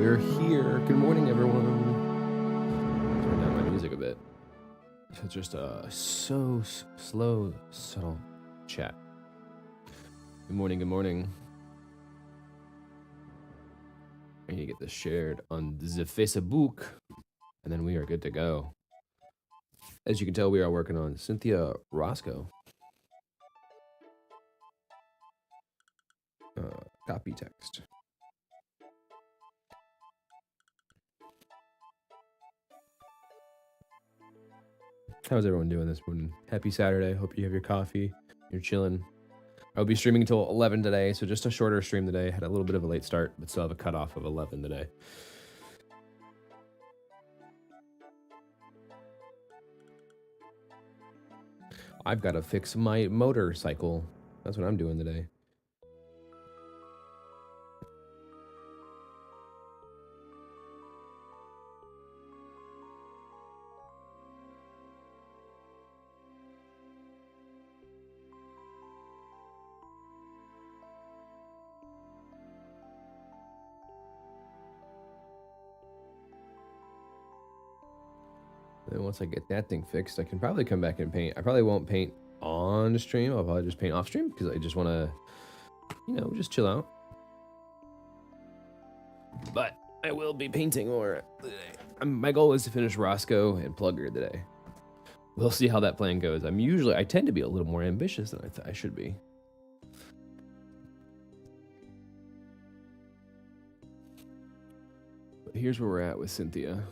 we're here. Good morning, everyone. Turn down my music a bit. So it's just a slow, subtle chat. Good morning, good morning. I need to get this shared on the Facebook, and then we are good to go. As you can tell, we are working on Cynthia Roscoe. Copy text. How's everyone doing this morning? Happy Saturday. Hope you have your coffee. You're chilling. I'll be streaming until 11 today, so just a shorter stream today. Had a little bit of a late start, but still have a cutoff of 11 today. I've got to fix my motorcycle. That's what I'm doing today. Then once I get that thing fixed, I can probably come back and paint. I probably won't paint on stream. I'll probably just paint off stream because I just want to, just chill out. But I will be painting more today. My goal is to finish Roscoe and Plugger today. We'll see how that plan goes. I tend to be a little more ambitious than I should be. But here's where we're at with Cynthia.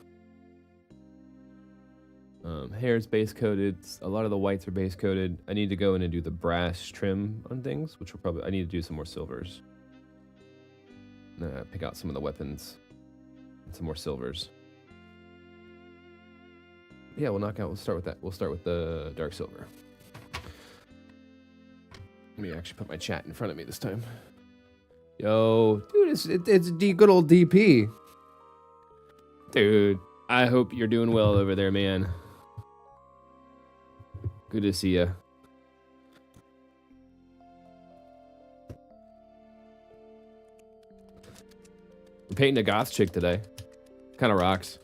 Hair is base coated. A lot of the whites are base coated. I need to go in and do the brass trim on things, which I need to do some more silvers. Pick out some of the weapons and some more silvers. Yeah, we'll start with that. We'll start with the dark silver. Let me actually put my chat in front of me this time. Yo, dude, it's good old DP. Dude, I hope you're doing well over there, man. Good to see ya. I'm painting a goth chick today. Kind of rocks.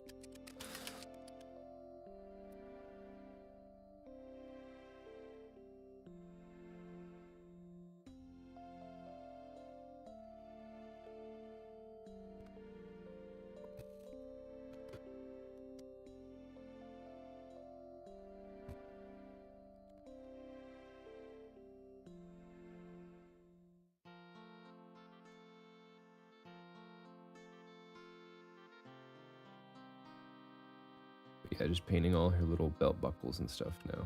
Yeah, just painting all her little belt buckles and stuff now.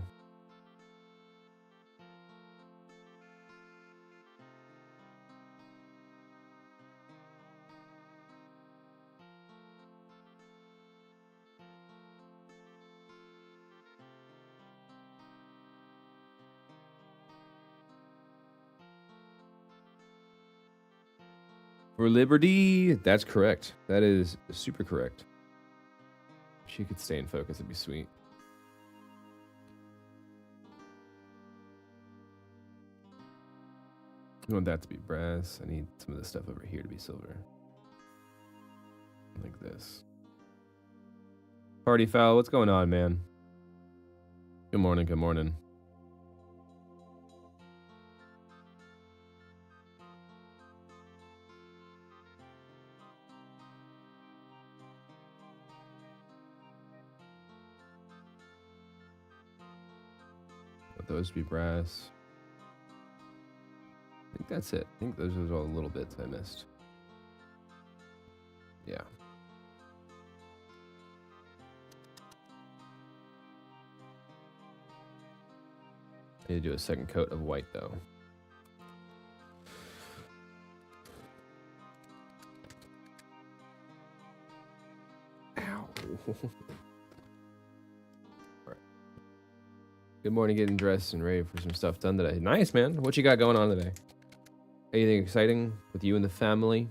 For Liberty, that's correct. That is super correct. If she could stay in focus, it'd be sweet. I want that to be brass. I need some of this stuff over here to be silver. Like this. Party foul, what's going on, man? Good morning, good morning. Let those be brass. I think that's it. I think those are all the little bits I missed. Yeah. I need to do a second coat of white, though. Ow. Right. Good morning, getting dressed and ready for some stuff done today. Nice, man. What you got going on today? Anything exciting with you and the family?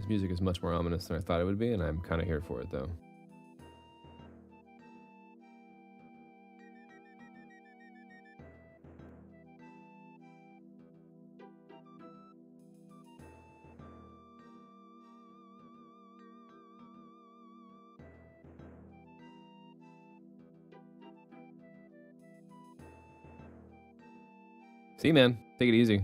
This music is much more ominous than I thought it would be, and I'm kind of here for it, though. See, man, take it easy.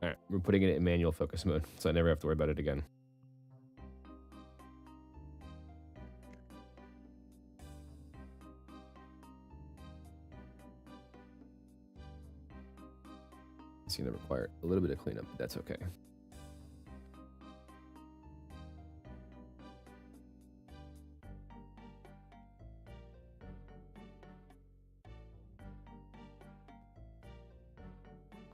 All right, we're putting it in manual focus mode, so I never have to worry about it again. It's gonna require a little bit of cleanup, but that's okay.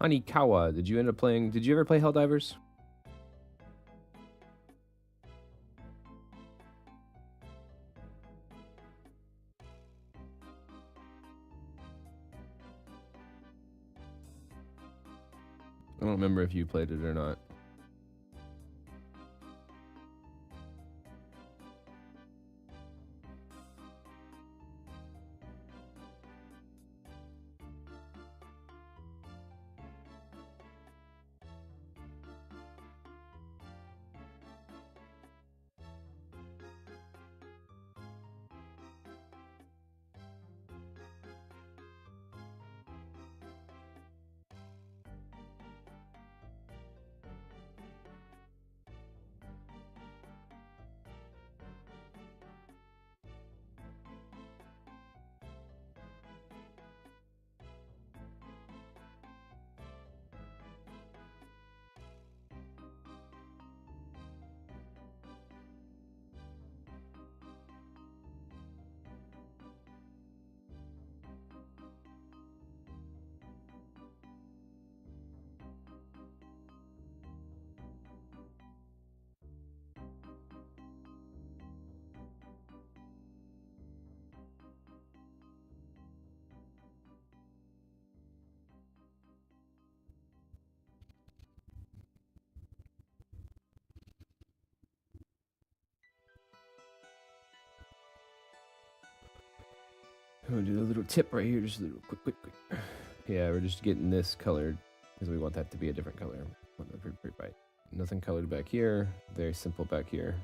Honeykawa, did you end up playing? Did you ever play Helldivers? I don't remember if you played it or not. I'm gonna do a little tip right here, just a little quick. Yeah, we're just getting this colored because we want that to be a different color. Pretty bright. Nothing colored back here. Very simple back here.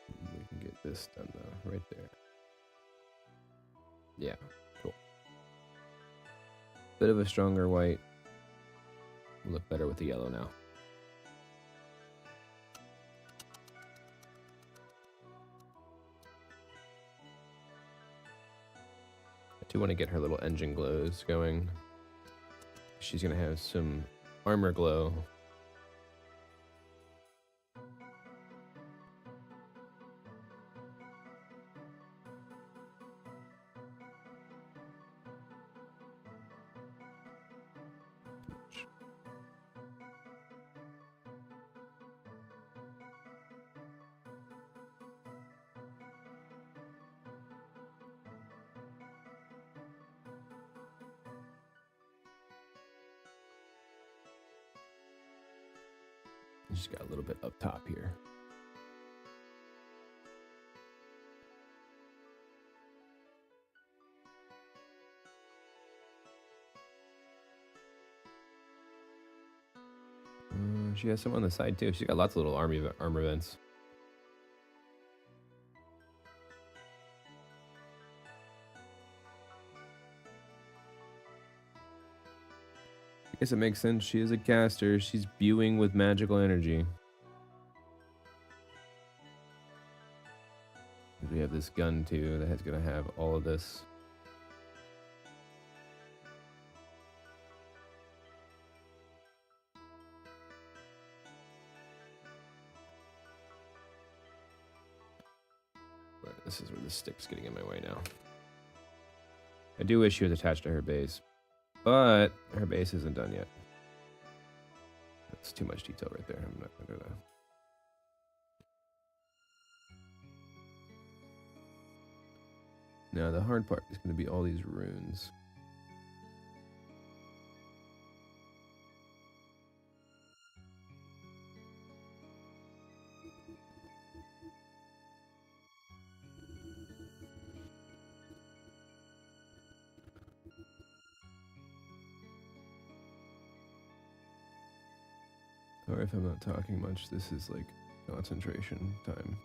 We can get this done though, right there. Yeah, cool. Bit of a stronger white. Will look better with the yellow now. I do want to get her little engine glows going. She's gonna have some armor glow. Just got a little bit up top here. She has some on the side too. She's got lots of little armor vents. I guess it makes sense. She is a caster. She's imbuing with magical energy. We have this gun too that's gonna have all of this. This is where the stick's getting in my way now. I do wish she was attached to her base, but her base isn't done yet. That's too much detail right there. I'm not going to do that. Now the hard part is going to be all these runes. Or if I'm not talking much, this is like concentration time.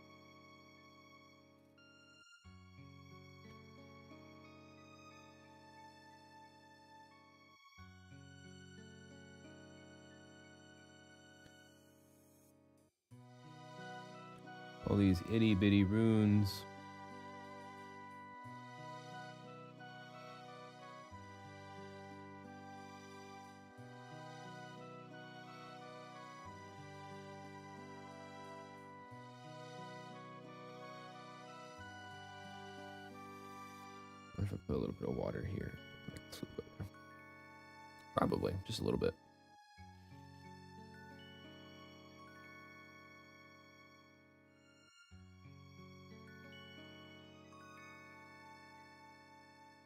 All these itty bitty runes. What if I put a little bit of water here? Probably, just a little bit.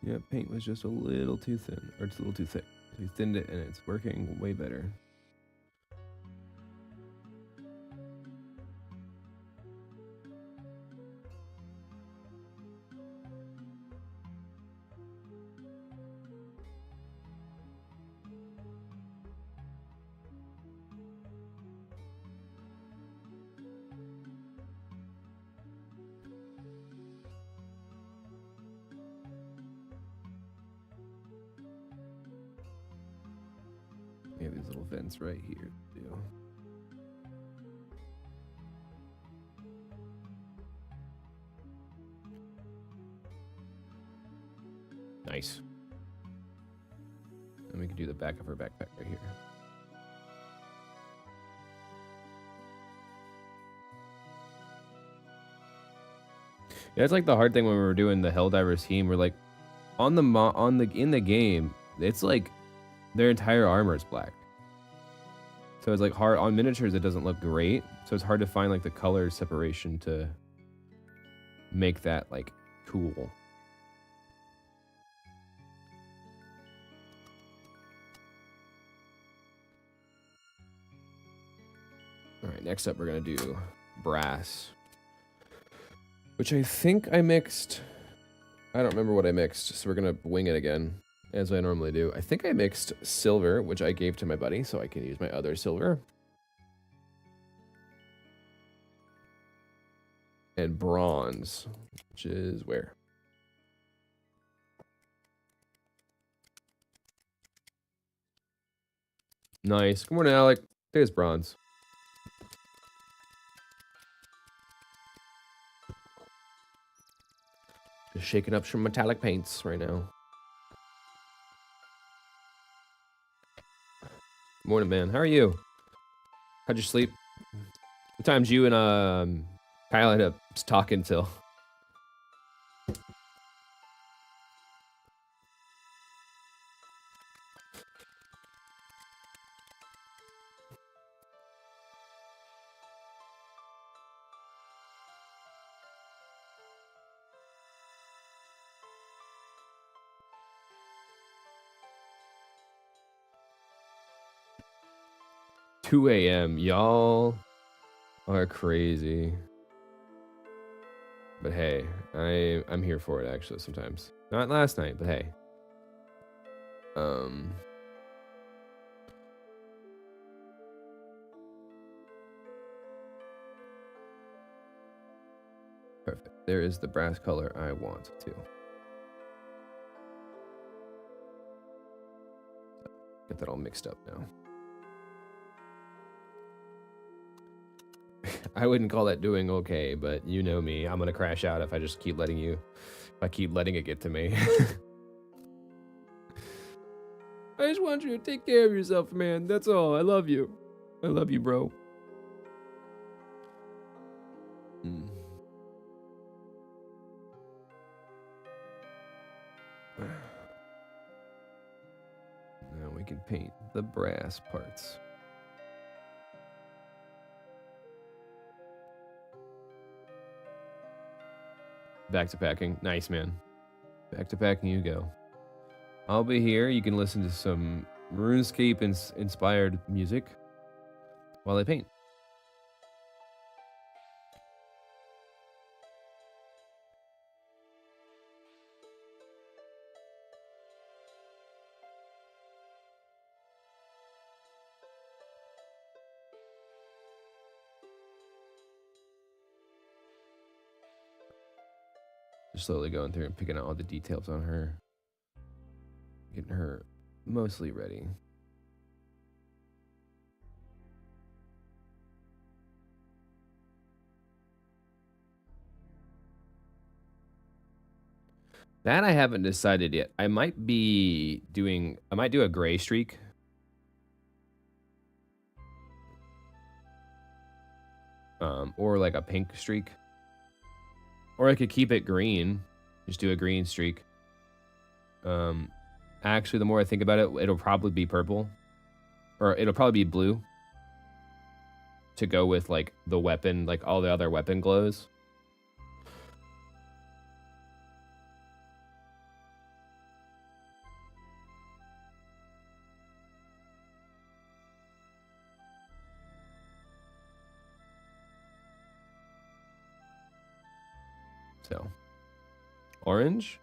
Yeah, paint was just a little too thin, or it's a little too thick. So we thinned it and it's working way better. We have these little vents right here too. Nice. And we can do the back of her backpack right here. Yeah, it's like the hard thing when we were doing the Helldivers team. We're like, in the game, it's like their entire armor is black. So it's like hard on miniatures. It doesn't look great. So it's hard to find like the color separation to make that like cool. All right, next up we're gonna do brass, which I think I mixed. I don't remember what I mixed, so we're gonna wing it again, as I normally do. I think I mixed silver, which I gave to my buddy, so I can use my other silver. And bronze, which is where? Nice. Good morning, Alec. There's bronze. Just shaking up some metallic paints right now. Morning, man. How are you? How'd you sleep? What time's you and Kyle end up talking till? $2 a.m. Y'all are crazy. But hey, I'm here for it actually sometimes. Not last night, but hey. Perfect. There is the brass color I want too. Get that all mixed up now. I wouldn't call that doing okay, but you know me. I'm gonna crash out if I just keep letting you, if I keep letting it get to me. I just want you to take care of yourself, man. That's all. I love you. I love you, bro. paint the brass parts. Back to packing. Nice, man. Back to packing you go. I'll be here. You can listen to some RuneScape inspired music while I paint. Just slowly going through and picking out all the details on her. Getting her mostly ready. That I haven't decided yet. I might do a gray streak. Or like a pink streak. Or I could keep it green. Just do a green streak. Actually, the more I think about it, it'll probably be purple. Or it'll probably be blue. To go with like the weapon, like all the other weapon glows. So, orange?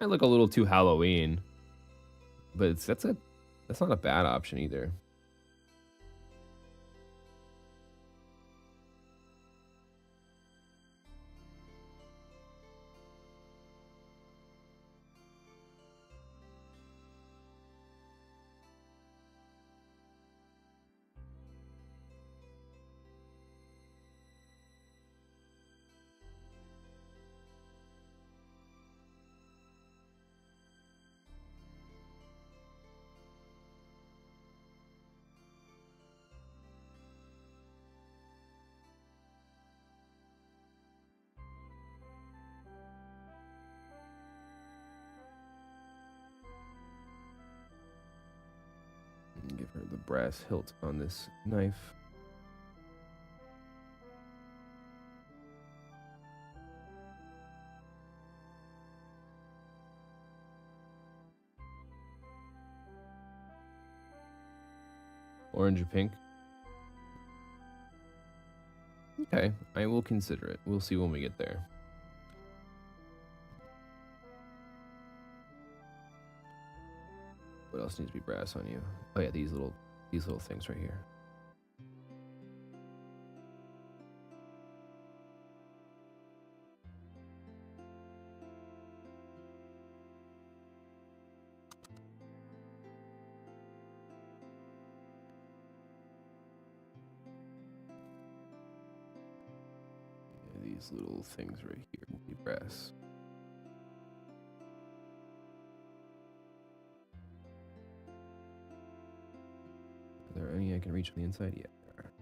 Might look a little too Halloween. But that's not a bad option either. Give her the brass hilt on this knife. Orange or pink? Okay, I will consider it. We'll see when we get there. What else needs to be brass on you? Oh yeah, these little things right here. Yeah, these little things right here will be brass. Are there any I can reach on the inside? Yeah, there are.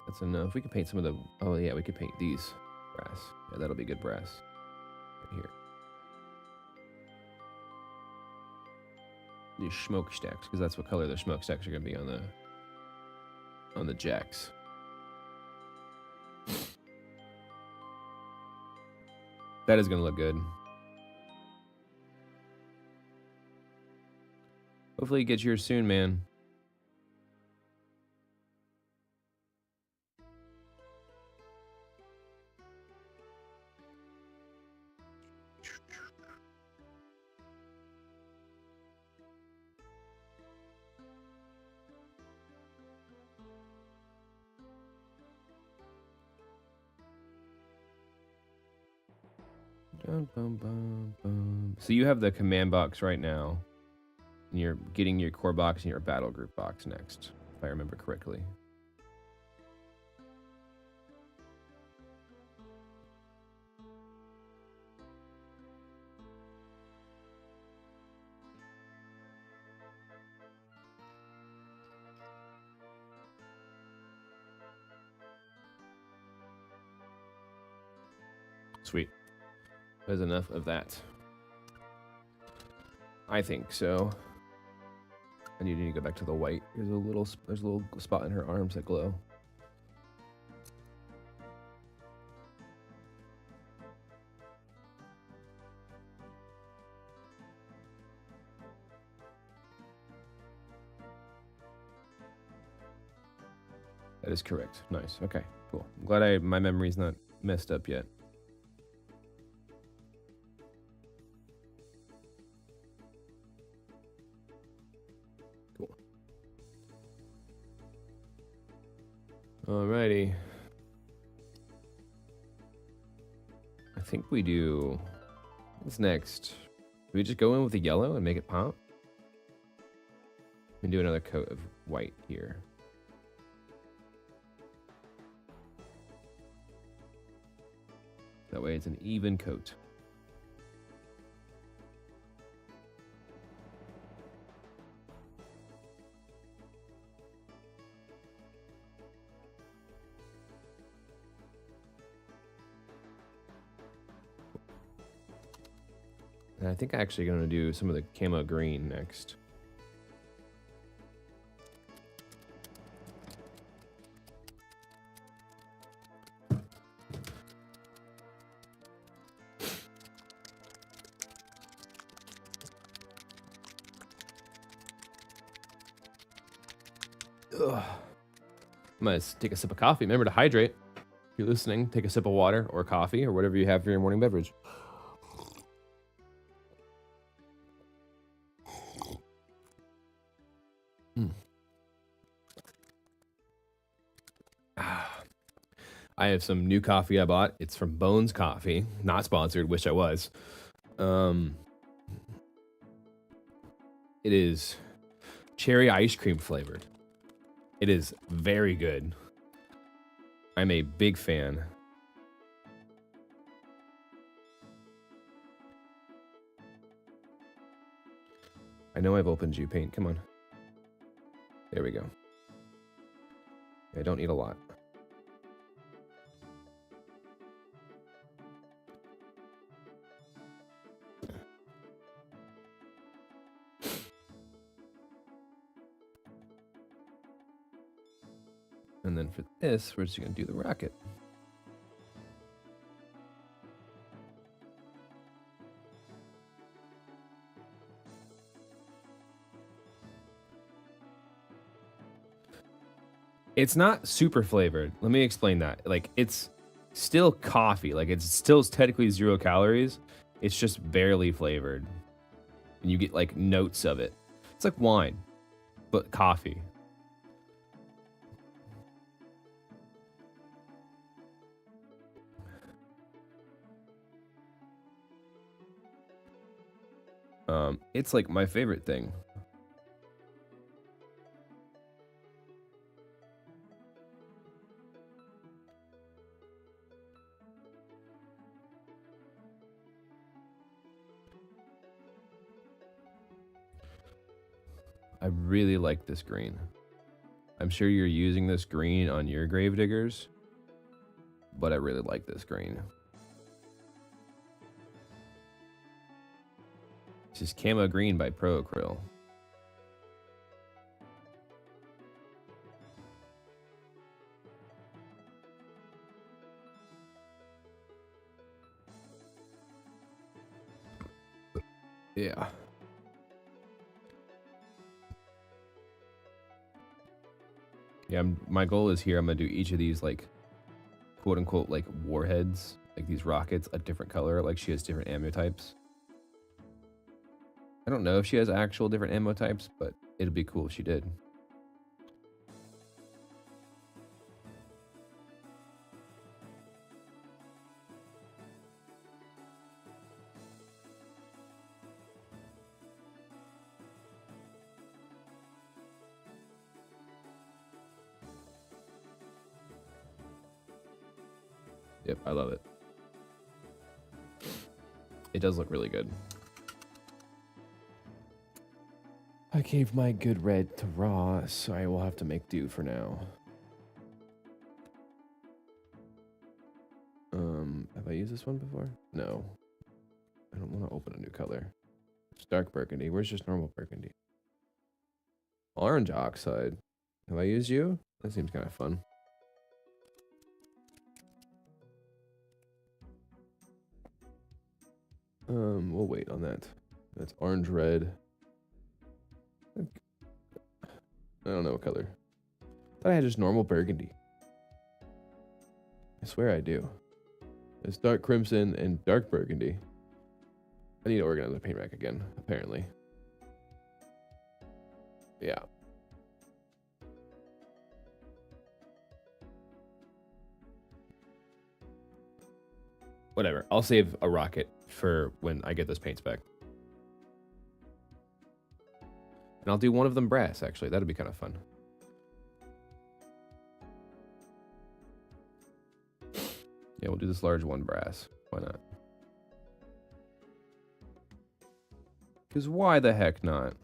That's enough. We can paint some of the... Oh, yeah, we could paint these brass. Yeah, that'll be good brass. Right here. These smokestacks, because that's what color the smokestacks are going to be on the jacks. That is going to look good. Hopefully you get yours soon, man. Bum, bum, bum, bum. So you have the command box right now. And you're getting your core box and your battle group box next, if I remember correctly. Sweet. There's enough of that. I think so. I need to go back to the white. There's a little spot in her arms that glow. That is correct. Nice. Okay, cool. I'm glad my memory's not messed up yet. Cool. Alrighty. I think we do... What's next? Do we just go in with the yellow and make it pop? And do another coat of white here. That way it's an even coat. And I think I'm actually going to do some of the camo green next. Ugh. I'm going to take a sip of coffee. Remember to hydrate. If you're listening, take a sip of water or coffee or whatever you have for your morning beverage. I have some new coffee I bought. It's from Bones Coffee. Not sponsored, wish I was. It is cherry ice cream flavored. It is very good. I'm a big fan. I know I've opened you paint. Come on. There we go. I don't need a lot. And then for this, we're just going to do the rocket. It's not super flavored. Let me explain that. Like, it's still coffee. Like, it's still technically 0 calories. It's just barely flavored. And you get, like, notes of it. It's like wine, but coffee. It's like my favorite thing. I really like this green. I'm sure you're using this green on your GraveDiggers, but I really like this green. This is Camo Green by Pro Acryl. Yeah. Yeah, my goal is here, I'm going to do each of these, like, quote-unquote, like, warheads, like these rockets, a different color, like she has different ammo types. I don't know if she has actual different ammo types, but it'd be cool if she did. Yep, I love it. It does look really good. I gave my good red to raw, so I will have to make do for now. Have I used this one before? No. I don't want to open a new color. It's dark burgundy. Where's just normal burgundy? Orange oxide. Have I used you? That seems kind of fun. We'll wait on that. That's orange red. I don't know what color. I thought I had just normal burgundy. I swear I do. It's dark crimson and dark burgundy. I need to organize the paint rack again, apparently. Yeah. Whatever. I'll save a rocket for when I get those paints back. And I'll do one of them brass, actually. That'd be kind of fun. Yeah, we'll do this large one brass. Why not? Because why the heck not?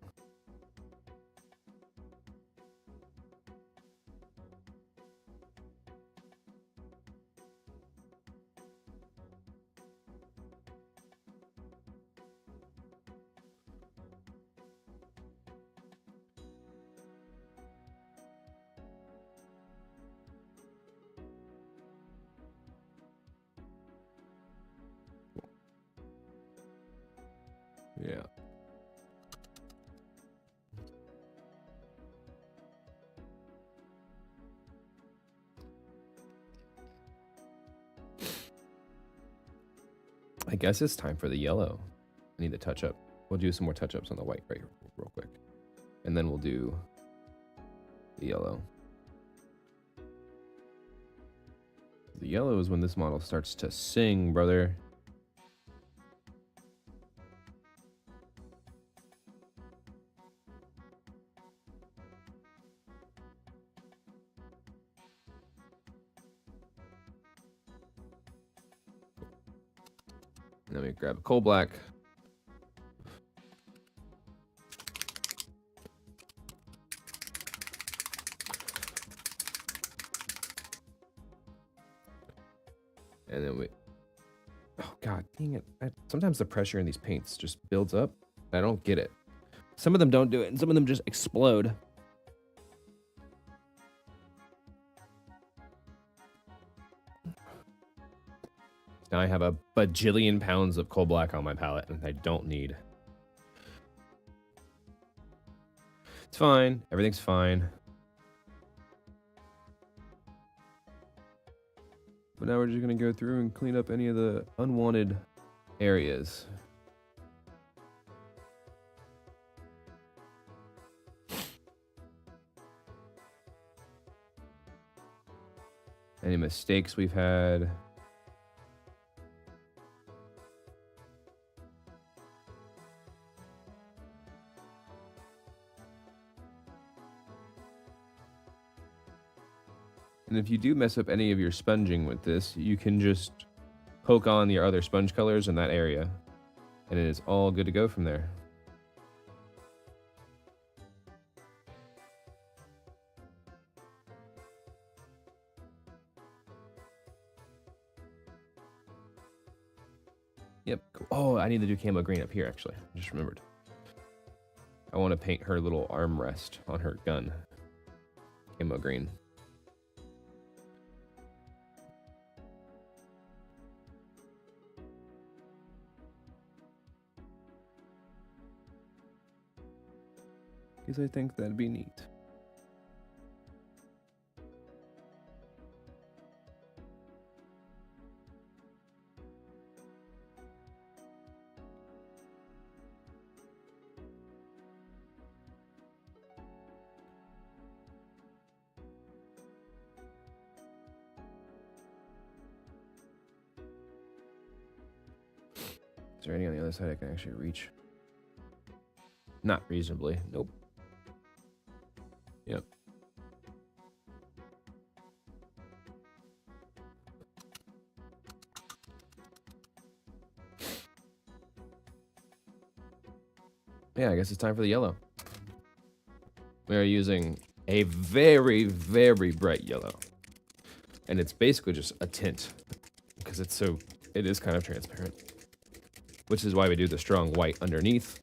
Yeah. I guess it's time for the yellow. I need to touch up. We'll do some more touch-ups on the white right real quick. And then we'll do the yellow. The yellow is when this model starts to sing, brother. And then we grab a coal black. And then we, oh god, dang it. Sometimes the pressure in these paints just builds up. I don't get it. Some of them don't do it, and some of them just explode. Now I have a bajillion pounds of coal black on my palette, and I don't need. It's fine. Everything's fine. But now we're just going to go through and clean up any of the unwanted areas. Any mistakes we've had. And if you do mess up any of your sponging with this, you can just poke on your other sponge colors in that area, and it is all good to go from there. Yep. Cool. Oh, I need to do camo green up here, actually. I just remembered. I want to paint her little armrest on her gun. Camo green. Because I think that'd be neat. Is there any on the other side I can actually reach? Not reasonably. Nope. Yep. Yeah, I guess it's time for the yellow. We are using a very, very bright yellow. And it's basically just a tint because it is kind of transparent. Which is why we do the strong white underneath.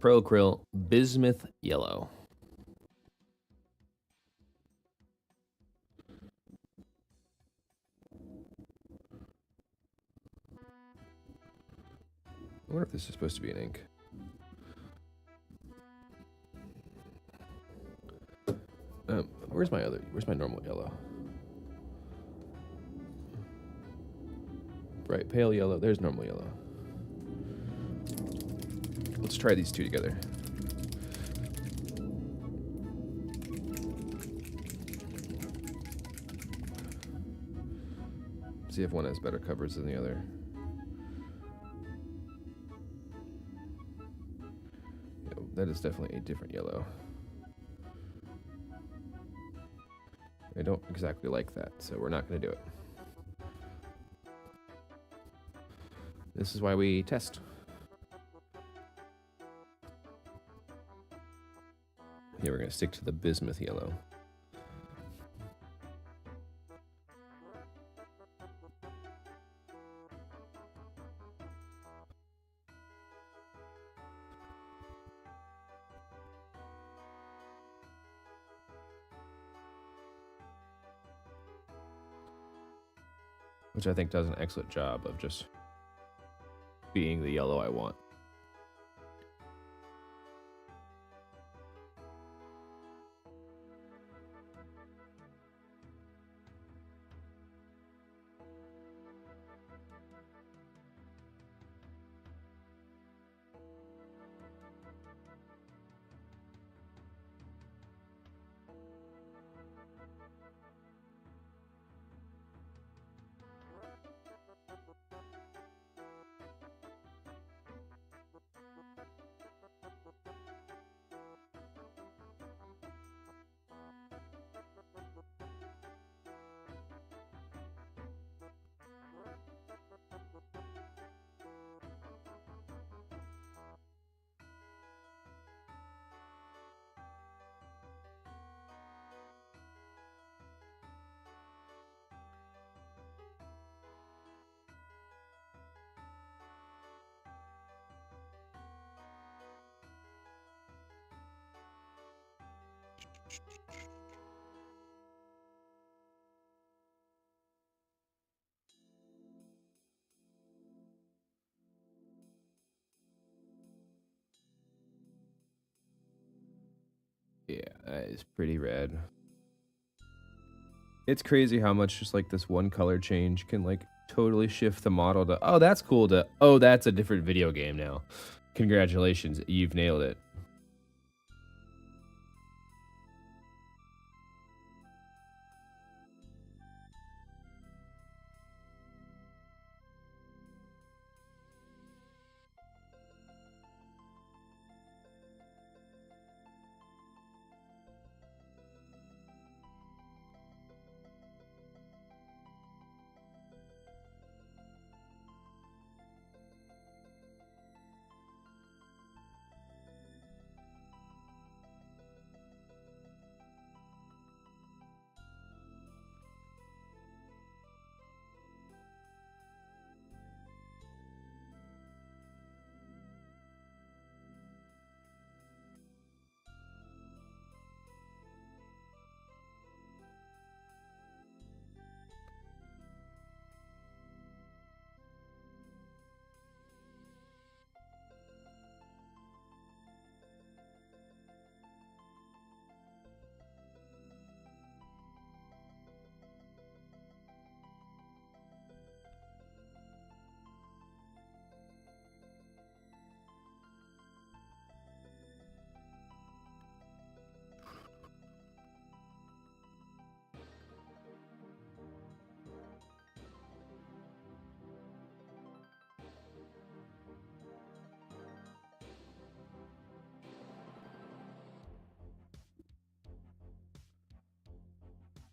Pro Acryl Bismuth Yellow. I wonder if this is supposed to be an ink. Where's my normal yellow? Bright pale yellow, there's normal yellow. Let's try these two together. See if one has better coverage than the other. Yeah, that is definitely a different yellow. I don't exactly like that, so we're not going to do it. This is why we test. Here we're going to stick to the bismuth yellow. Which I think does an excellent job of just being the yellow I want. Yeah, that is pretty rad. It's crazy how much just like this one color change can like totally shift the model to, oh, that's cool, to, oh, that's a different video game now. Congratulations, you've nailed it.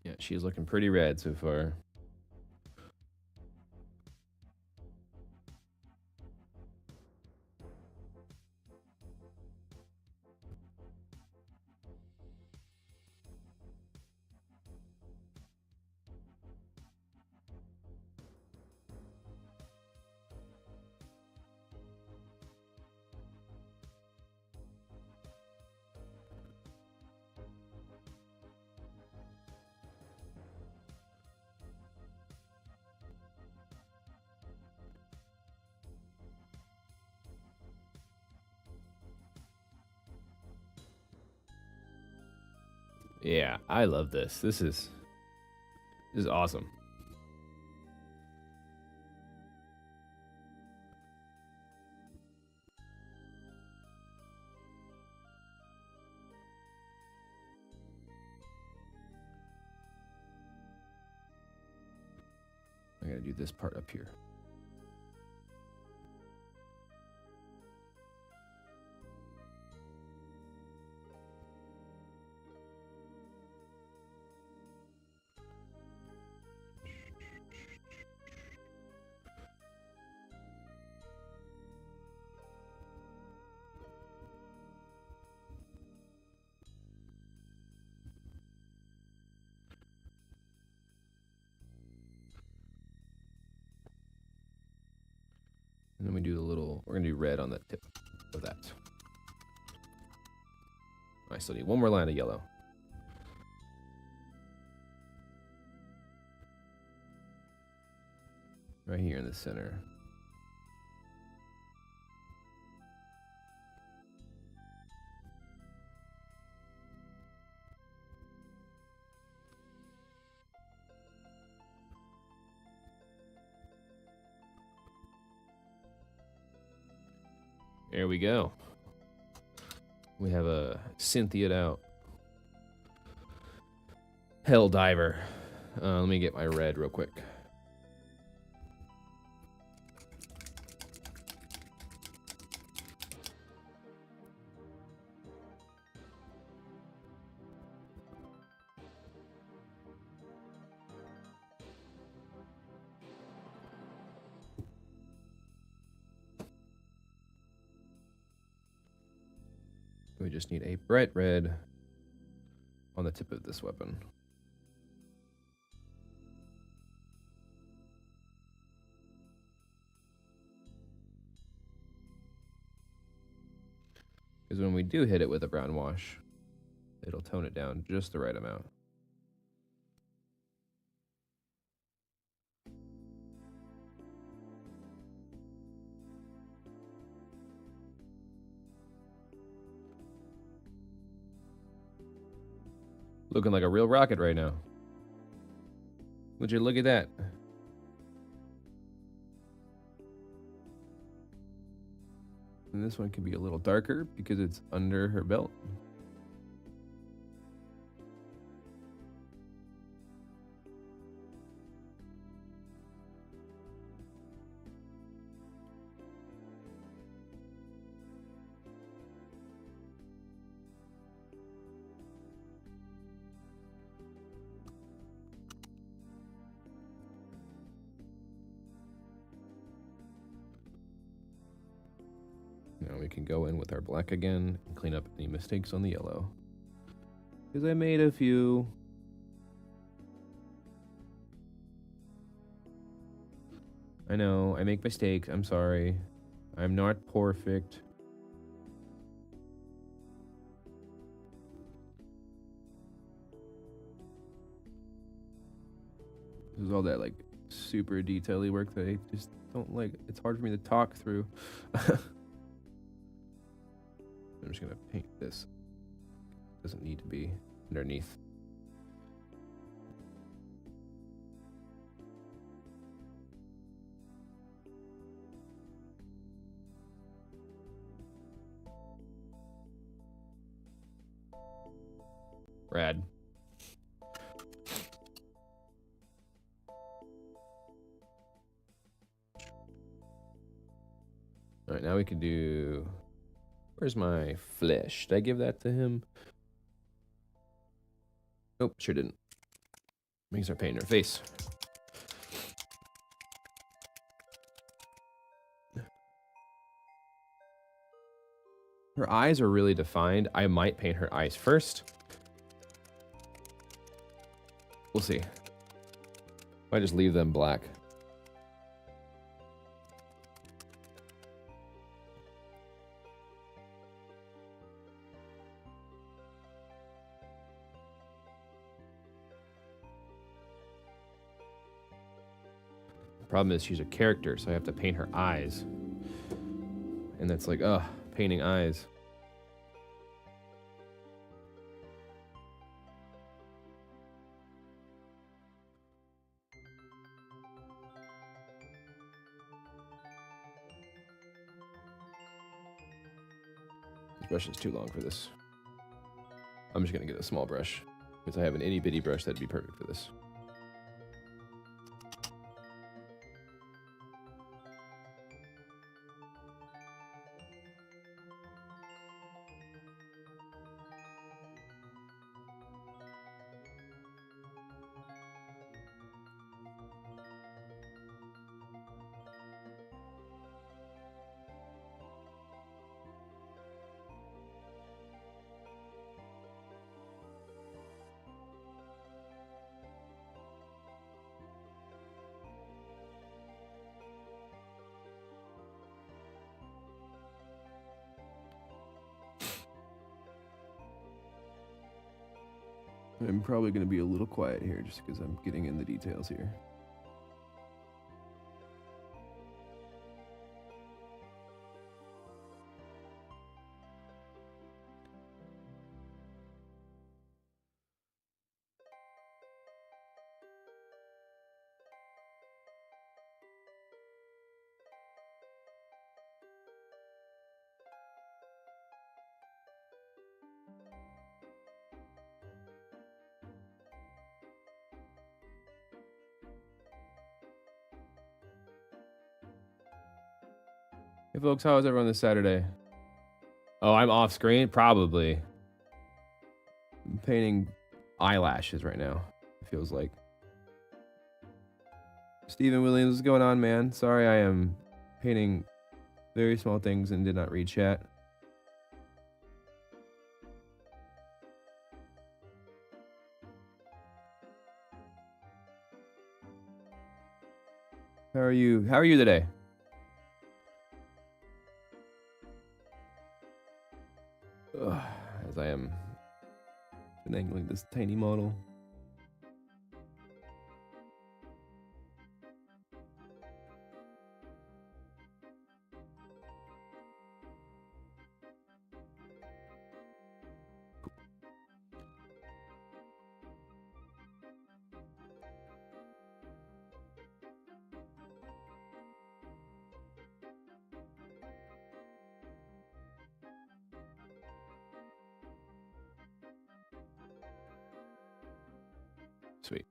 Yeah, she's looking pretty rad so far. Yeah, I love this. This is awesome. I gotta do this part up here. And then we do the little, we're gonna do red on the tip of that. I still need one more line of yellow. Right here in the center. There we go. We have a Cynthia'd out Hell Diver. Let me get my red real quick. We just need a bright red on the tip of this weapon. Because when we do hit it with a brown wash, it'll tone it down just the right amount. Looking like a real rocket right now. Would you look at that? And this one can be a little darker because it's under her belt. Now we can go in with our black again and clean up any mistakes on the yellow. Because I made a few. I know, I make mistakes. I'm sorry. I'm not perfect. This is all that like super detail-y work that I just don't like. It's hard for me to talk through. I'm just gonna paint this. Doesn't need to be underneath. Rad. All right, now we can do. Where's my flesh? Did I give that to him? Nope, sure didn't. We can start painting her face. Her eyes are really defined. I might paint her eyes first. We'll see. Might just leave them black. Problem is she's a character, so I have to paint her eyes. And that's like, painting eyes. brush is too long for this. I'm just gonna get a small brush because I have an itty bitty brush that'd be perfect for this. I'm probably going to be a little quiet here just because I'm getting in the details here. Hey folks, how is everyone this Saturday? Oh, I'm off screen? Probably. I'm painting eyelashes right now, it feels like. Stephen Williams, what's going on, man? Sorry, I am painting very small things and did not read chat. How are you? How are you today? As I am finagling this tiny model. Sweet.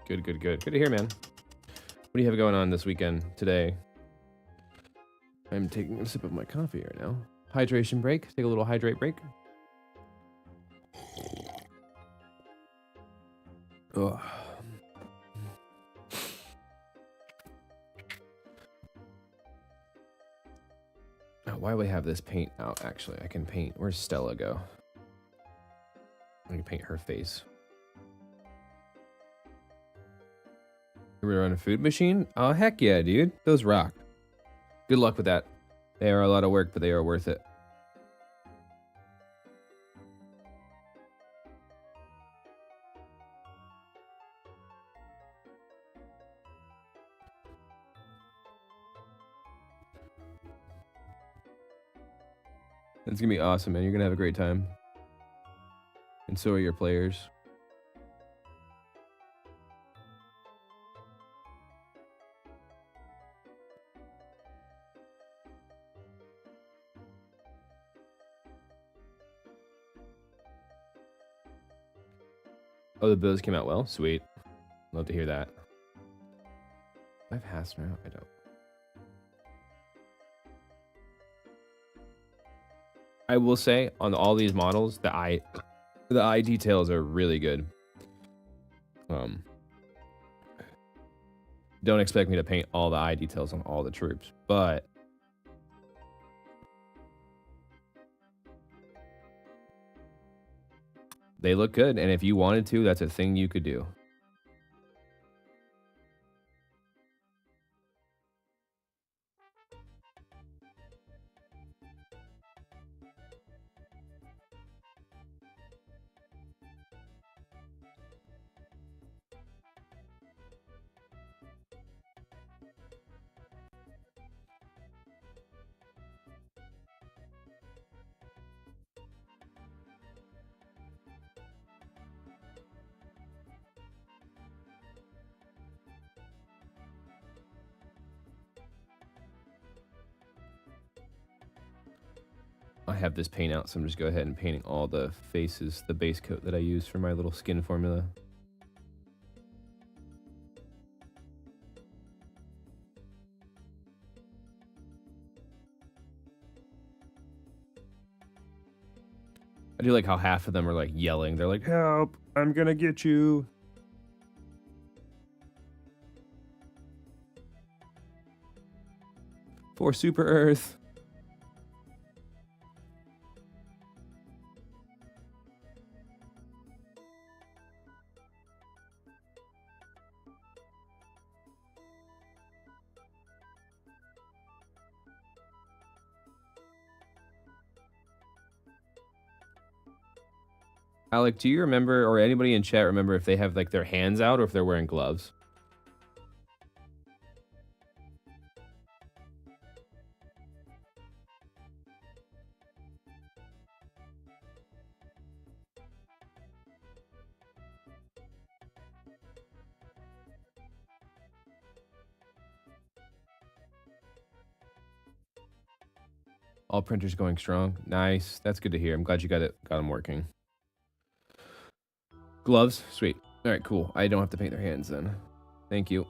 Good, good, good. Good to hear, man. What do you have going on this weekend today? I'm taking a sip of my coffee right now. Hydration break. Take a little hydrate break. Ugh. Oh, why do we have this paint out, actually? I can paint. Where's Stella go? I can paint her face. We run a food machine? Oh, heck yeah, dude. Those rock. Good luck with that. They are a lot of work, but they are worth it. It's gonna be awesome, man. You're gonna have a great time. And so are your players. Oh, the Bills came out well? Sweet. Love to hear that. I have Hasner out? I don't. I will say, on all these models, the eye details are really good. Don't expect me to paint all the eye details on all the troops, but they look good, and if you wanted to, that's a thing you could do. I have this paint out, so I'm just go ahead and painting all the faces, the base coat that I use for my little skin formula. I do like how half of them are like yelling. They're like, "Help, I'm gonna get you." For Super Earth. Alec, do you remember, or anybody in chat remember, if they have like their hands out or if they're wearing gloves? All printers going strong. Nice. That's good to hear. I'm glad you got them working. Gloves? Sweet. All right, cool. I don't have to paint their hands then. Thank you.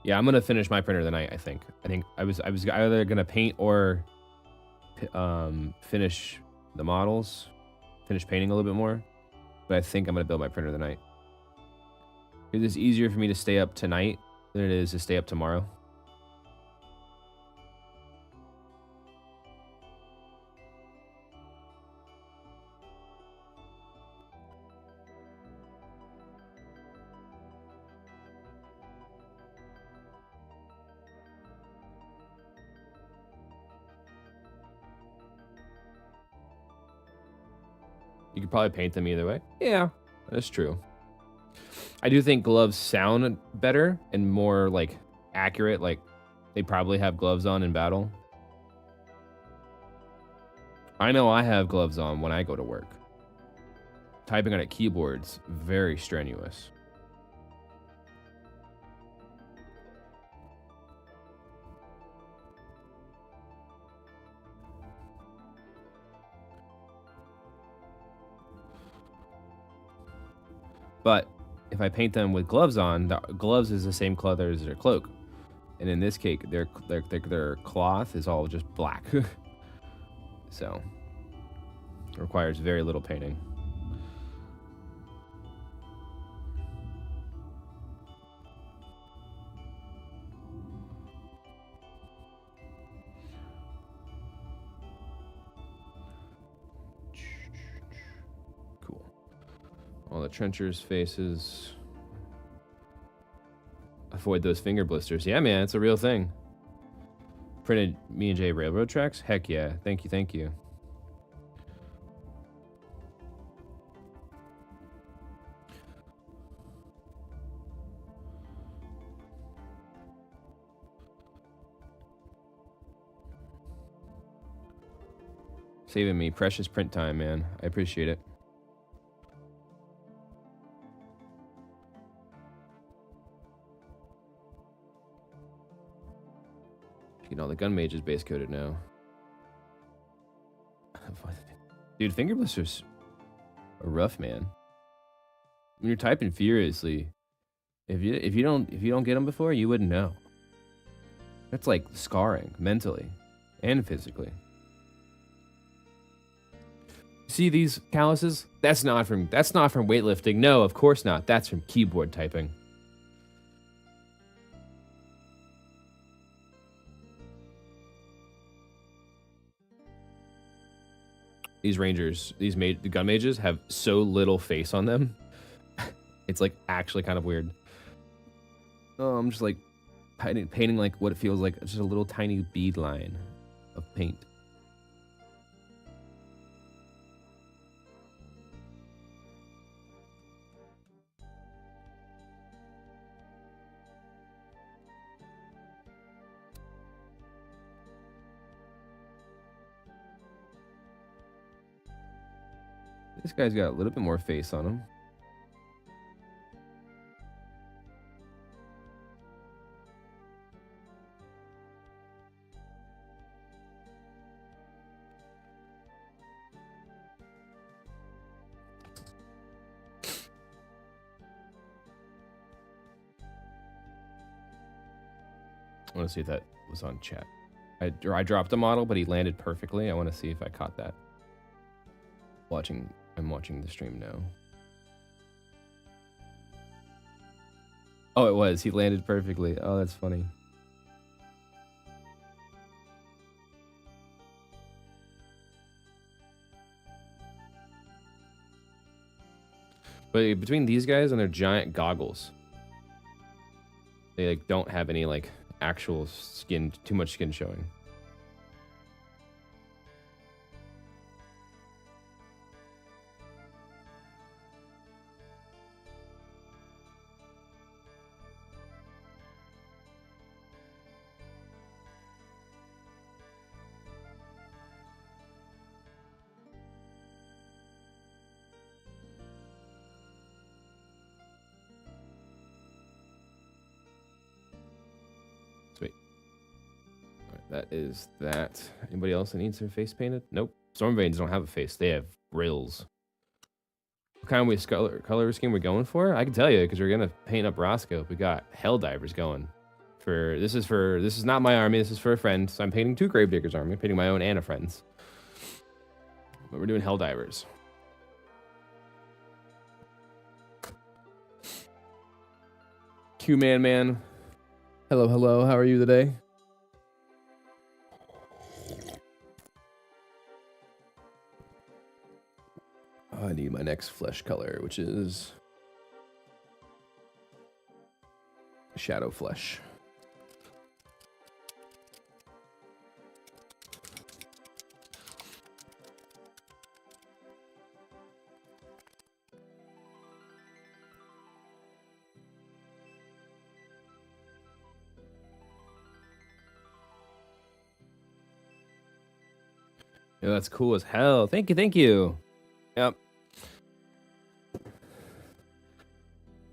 Yeah, I'm gonna finish my printer tonight. I think I was either gonna paint or finish the models, finish painting a little bit more. But I think I'm gonna build my printer tonight. It is easier for me to stay up tonight than it is to stay up tomorrow. You could probably paint them either way. Yeah, that's true. I do think gloves sound better and more like accurate. Like they probably have gloves on in battle. I know I have gloves on when I go to work. Typing on a keyboard's very strenuous. But if I paint them with gloves on, the gloves is the same color as their cloak. And in this case, their cloth is all just black. So it requires very little painting. Cool. All the trenchers' faces. Avoid those finger blisters. Yeah, man, it's a real thing. Printed me and Jay railroad tracks? Heck yeah. Thank you, thank you. Saving me precious print time, man. I appreciate it. You know, the gun mage is base coated now. Dude, finger blisters are rough, man. When you're typing furiously, if you don't get them before, you wouldn't know. That's like scarring mentally and physically. See these calluses? That's not from weightlifting. No, of course not. That's from keyboard typing. These rangers, the gun mages have so little face on them. It's like actually kind of weird. Oh, I'm just like painting like what it feels like, just a little tiny bead line of paint. This guy's got a little bit more face on him. I want to see if that was on chat. I dropped a model, but he landed perfectly. I want to see if I caught that. I'm watching the stream now. Oh, it was. He landed perfectly. Oh, that's funny. But between these guys and their giant goggles, they like don't have any like actual skin, too much skin showing. Sweet. All right, that is that. Anybody else that needs their face painted? Nope. Stormveins don't have a face. They have grills. What kind of color scheme we going for? I can tell you because we're gonna paint up Roscoe. We got Helldivers going. This is not my army. This is for a friend. So I'm painting 2 Gravediggers army. I'm painting my own and a friend's. But we're doing Helldivers. Q-Man. Hello, hello. How are you today? I need my next flesh color, which is Shadow Flesh. Yeah, that's cool as hell. Thank you. Yep.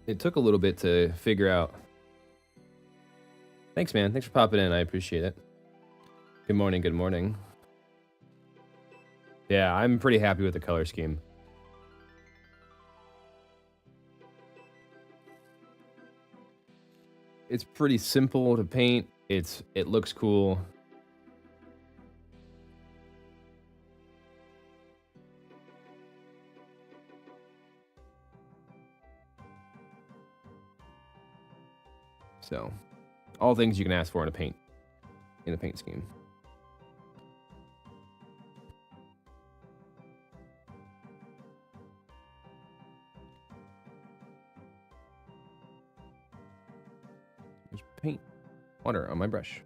It took a little bit to figure out. Thanks, man. Thanks for popping in. I appreciate it. Good morning. Yeah, I'm pretty happy with the color scheme. It's pretty simple to paint. It looks cool. So, all things you can ask for in a paint scheme. There's paint water on my brush.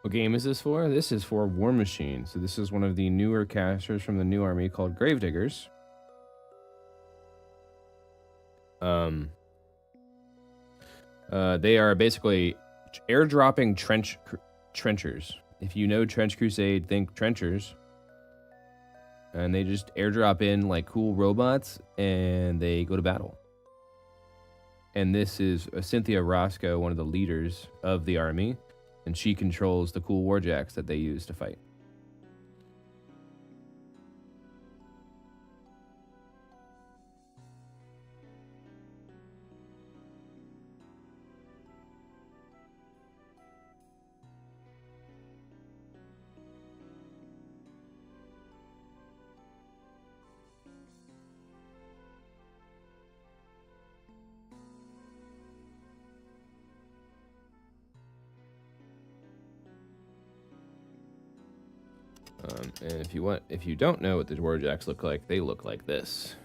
What game is this for? This is for War Machine. So this is one of the newer casters from the new army called GraveDiggers. They are basically airdropping trenchers. If you know Trench Crusade, think trenchers. And they just airdrop in like cool robots and they go to battle. And this is Cynthia Roscoe, one of the leaders of the army, and she controls the cool warjacks that they use to fight. And if you don't know what the warjacks look like, they look like this.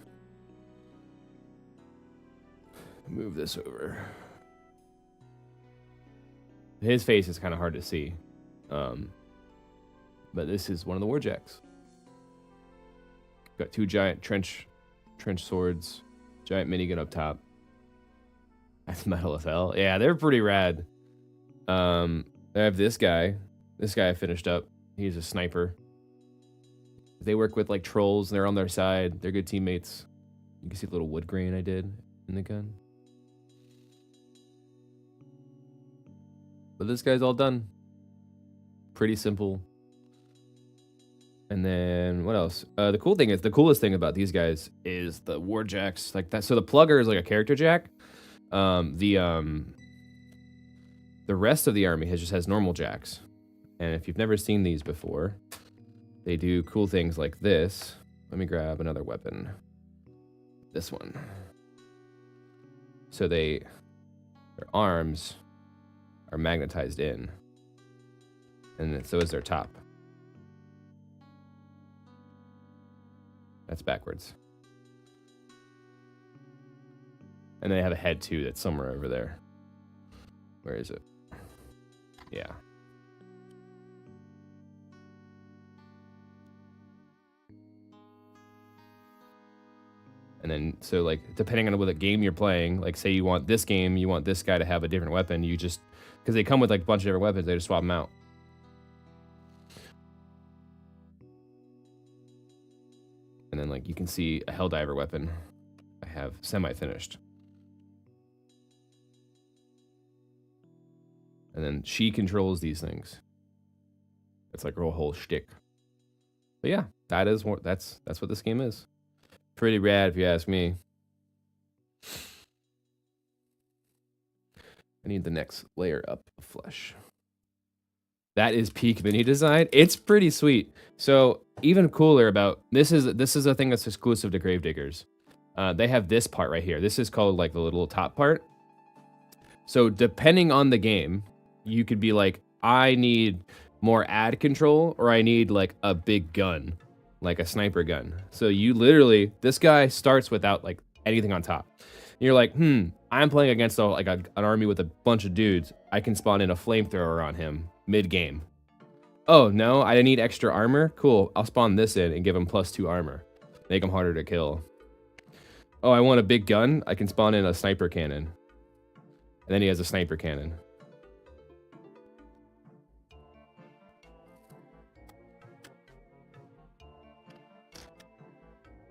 Move this over. His face is kind of hard to see, but this is one of the warjacks. Got two giant trench swords, giant minigun up top. That's metal as hell. Yeah, they're pretty rad. I have this guy. This guy I finished up. He's a sniper. They work with like trolls. They're on their side. They're good teammates. You can see the little wood grain I did in the gun. But this guy's all done. Pretty simple. And then what else? The coolest thing about these guys is the warjacks like that. So the plugger is like a character jack. The rest of the army just has normal jacks. And if you've never seen these before, they do cool things like this. Let me grab another weapon. This one. So their arms are magnetized in. And so is their top. That's backwards. And they have a head too that's somewhere over there. Where is it? Yeah. And then, so like, depending on what game you're playing, like say you want this game, you want this guy to have a different weapon, you just, because they come with like a bunch of different weapons, they just swap them out. And then like, you can see a Helldiver weapon I have semi-finished. And then she controls these things. It's like her whole shtick. But yeah, that's what this game is. Pretty rad if you ask me. I need the next layer up of flesh. That is peak mini design. It's pretty sweet. So even cooler about this is a thing that's exclusive to GraveDiggers. They have this part right here. This is called like the little top part. So depending on the game, you could be like, I need more ad control, or I need like a big gun, like a sniper gun. So you literally, this guy starts without like anything on top. And you're like, I'm playing against an army with a bunch of dudes. I can spawn in a flamethrower on him mid-game. Oh, no, I need extra armor? Cool, I'll spawn this in and give him +2 armor. Make him harder to kill. Oh, I want a big gun? I can spawn in a sniper cannon. And then he has a sniper cannon.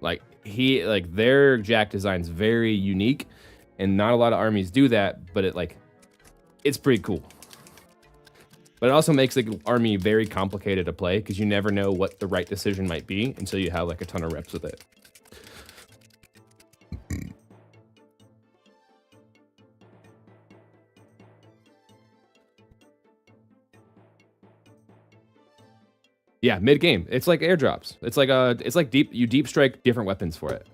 Like their jack design's very unique, and not a lot of armies do that, but it's pretty cool. But it also makes the army very complicated to play, because you never know what the right decision might be until you have like a ton of reps with it. Yeah, mid-game. It's like airdrops. It's like you deep strike different weapons for it.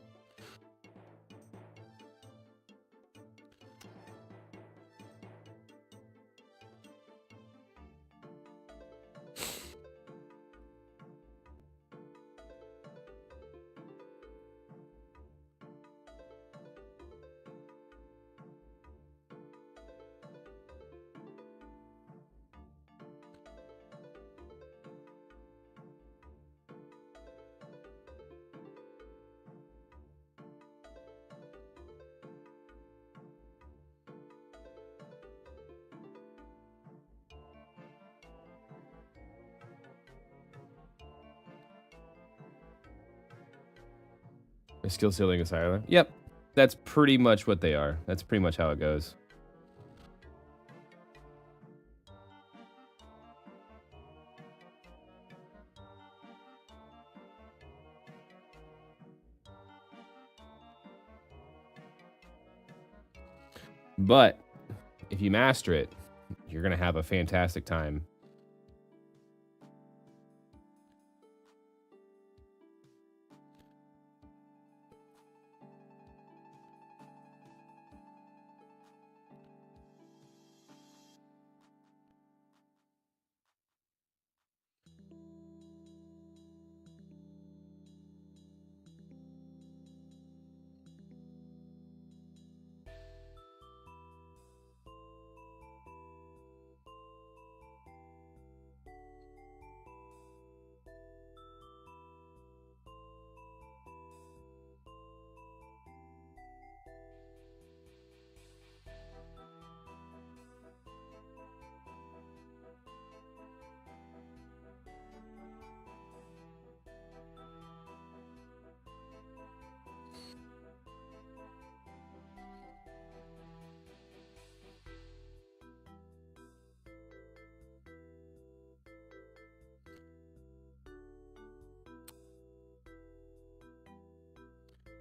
A skill ceiling asylum. Yep. That's pretty much what they are. That's pretty much how it goes. But if you master it, you're going to have a fantastic time.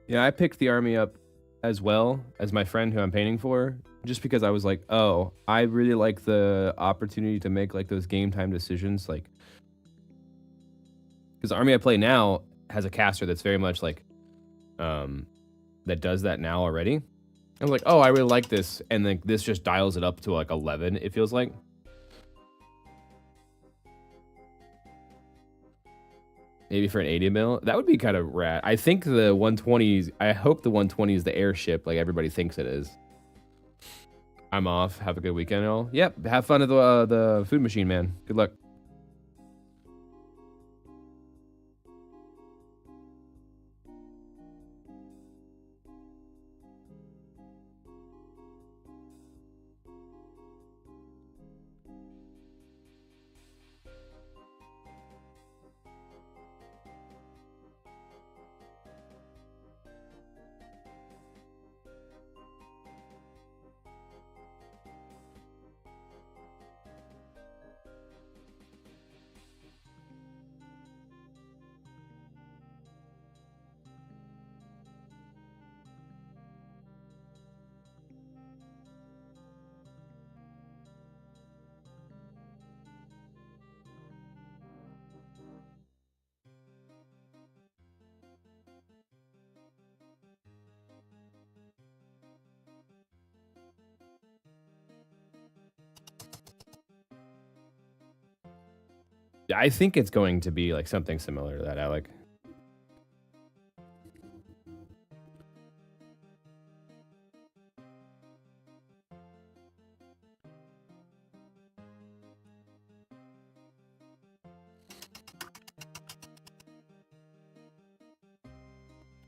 Yeah, I picked the army up as well as my friend who I'm painting for, just because I was like, oh, I really like the opportunity to make like those game time decisions, like, because the army I play now has a caster that's very much like, that does that now already. I was like, oh, I really like this, and then this just dials it up to like 11. It feels like. Maybe for an 80 mil, that would be kind of rad. I think the 120s. I hope the 120 is the airship, like everybody thinks it is. I'm off. Have a good weekend, all. Yep. Have fun at the food machine, man. Good luck. Yeah, I think it's going to be like something similar to that, Alec.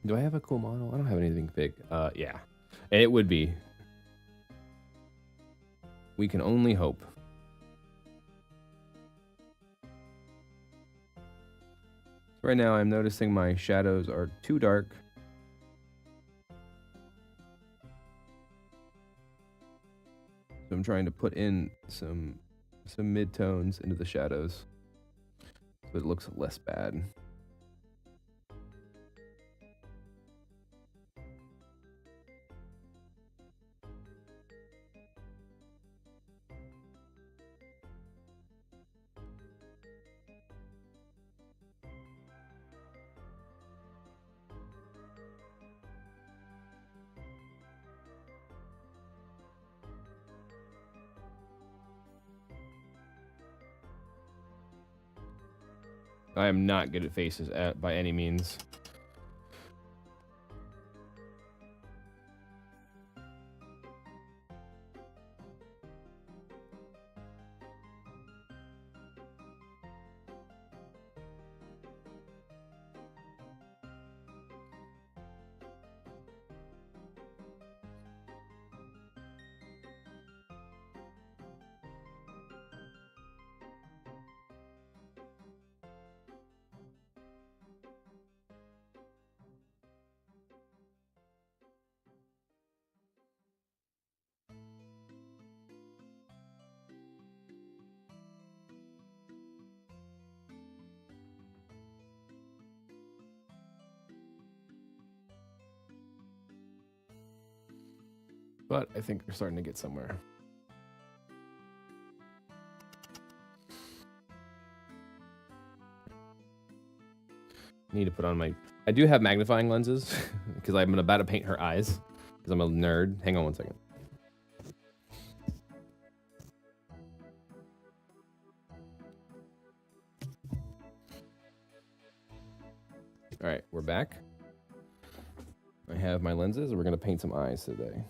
Do I have a cool model? I don't have anything big. Yeah. It would be. We can only hope. Right now, I'm noticing my shadows are too dark. So I'm trying to put in some mid-tones into the shadows so it looks less bad. I am not good at faces by any means. But I think we're starting to get somewhere. Need to put on my... I do have magnifying lenses because I'm about to paint her eyes because I'm a nerd. Hang on one second. All right, we're back. I have my lenses and we're going to paint some eyes today.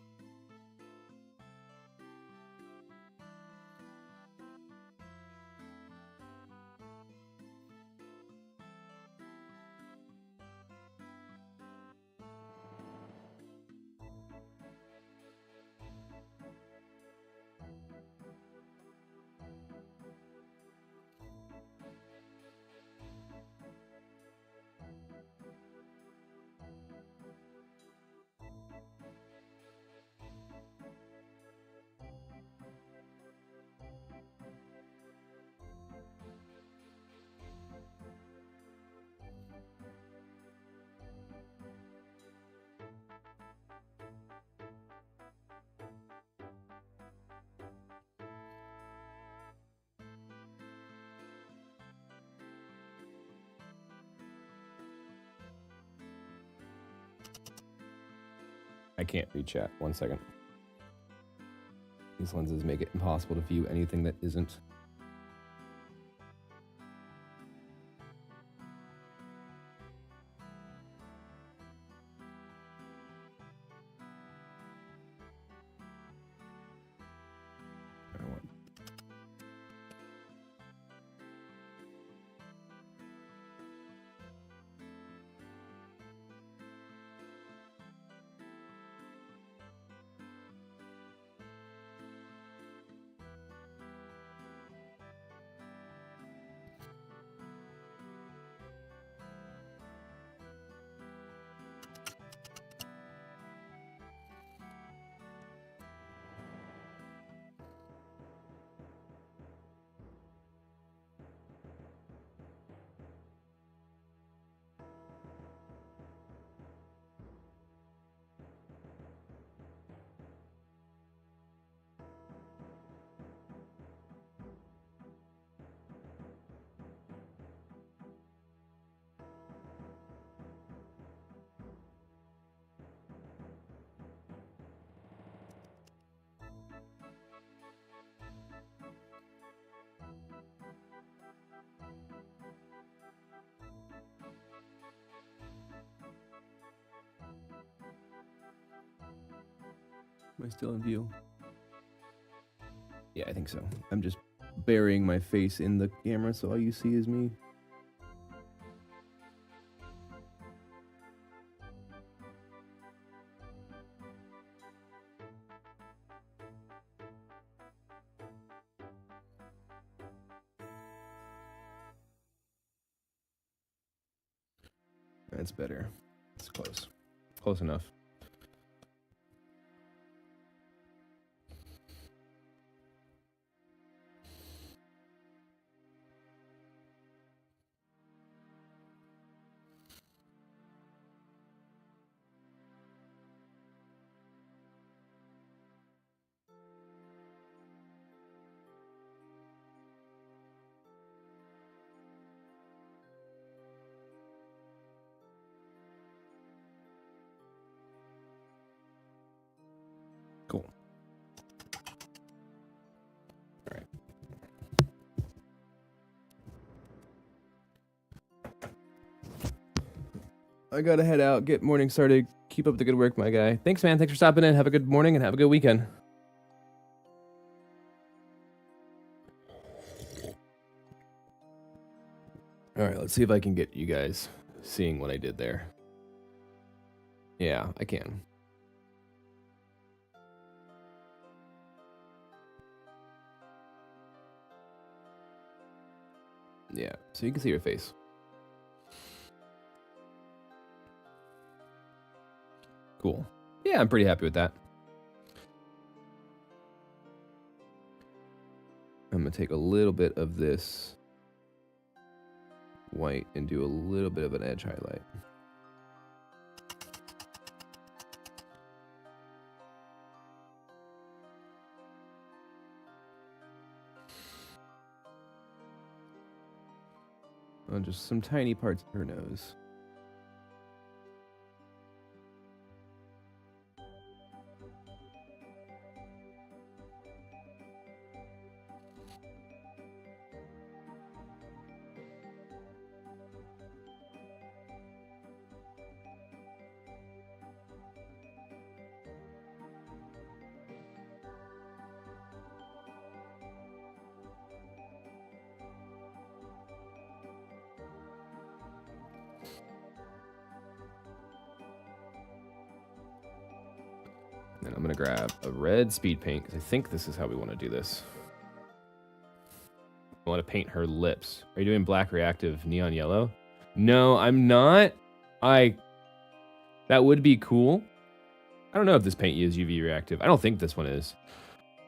I can't read chat. 1 second. These lenses make it impossible to view anything that isn't. Am I still in view? Yeah, I think so. I'm just burying my face in the camera so all you see is me. That's better. It's close. Close enough. Cool. All right. I gotta head out, get morning started. Keep up the good work, my guy. Thanks, man. Thanks for stopping in. Have a good morning and have a good weekend. All right, let's see if I can get you guys seeing what I did there. Yeah, I can. Yeah, so you can see your face. Cool. Yeah, I'm pretty happy with that. I'm gonna take a little bit of this white and do a little bit of an edge highlight. on just some tiny parts of her nose. And I'm going to grab a red speed paint, because I think this is how we want to do this. I want to paint her lips. Are you doing black reactive neon yellow? No, I'm not. That would be cool. I don't know if this paint is UV reactive. I don't think this one is.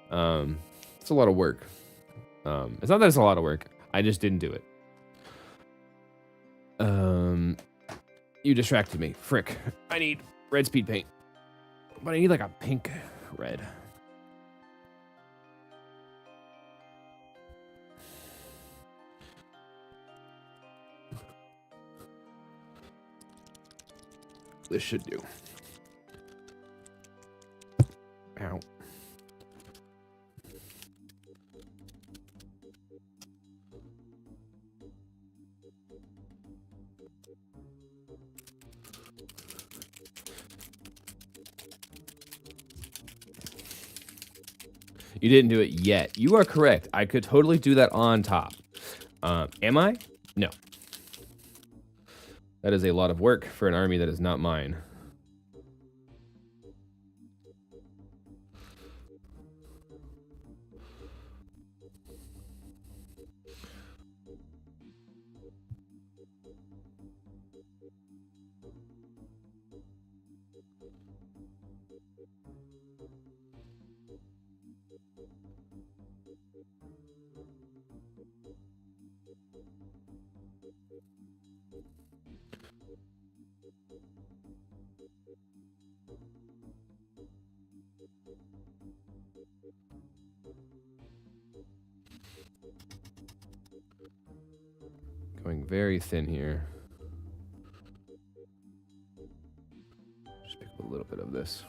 It's a lot of work. It's not that it's a lot of work. I just didn't do it. You distracted me. Frick. I need red speed paint. But I need like a pink red. This should do. Ow. You didn't do it yet. You are correct. I could totally do that on top. Am I? No. That is a lot of work for an army that is not mine. Going very thin here. Just pick up a little bit of this.